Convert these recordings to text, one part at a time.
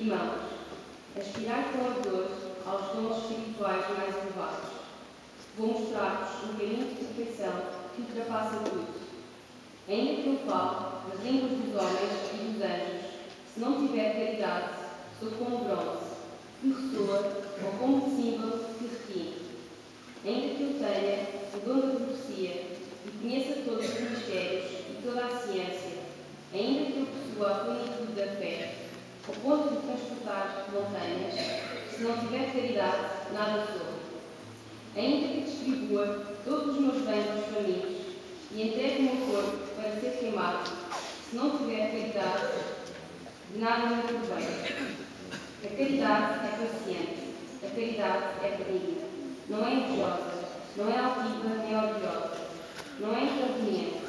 Irmãos, aspirai com ardor aos dons espirituais mais elevados. Vou mostrar-vos um caminho de perfeição que ultrapassa tudo. Ainda que eu fale nas línguas dos homens e dos anjos, se não tiver caridade, sou como bronze, que ressoa, ou como símbolo que retine. Ainda que eu tenha o dom da profecia e conheça todos os mistérios e toda a ciência, ainda que eu possua a plenitude da fé, ao ponto de transportar montanhas, se não tiver caridade, nada sou. Ainda que distribua todos os meus bens aos famintos e entregue o meu corpo para ser queimado, se não tiver caridade, de nada me provém. A caridade é paciente, a caridade é benigna, não é invejosa, não é altiva nem orgulhosa, não é inconveniente,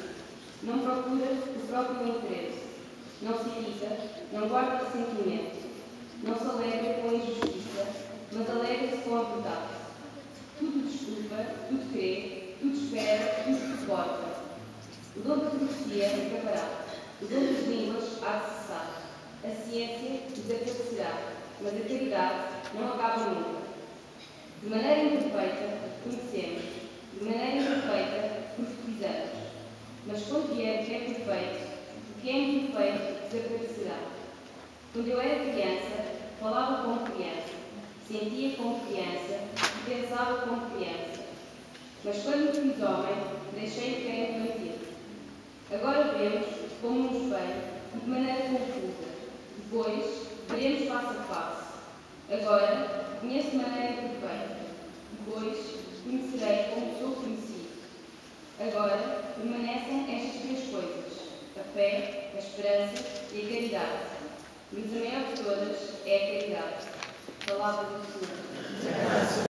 não procura o próprio interesse, não se irrita, não guarda ressentimento, não se alegra com a injustiça, mas alegra-se com a verdade. Tudo desculpa, tudo crê, tudo espera, tudo suporta. O dom da profecia acabará, o dom das línguas há de cessar, a ciência desaparecerá, mas a caridade não acaba nunca. De maneira imperfeita, conhecemos, de maneira imperfeita, profetizamos. Mas quando vier o que é perfeito, o que é imperfeito desaparecerá. Quando eu era criança, falava como criança, sentia como criança e pensava como criança. Mas quando me fiz homem, deixei de ser infantil. Agora vemos como um espelho e de maneira confusa. Depois, veremos face a face. Agora, conheço de maneira perfeita. Depois, conhecerei como sou conhecido. Agora, permanecem estas três coisas: a fé, a esperança e a caridade. Mas a maior de todas é a caridade. Palavra do Senhor.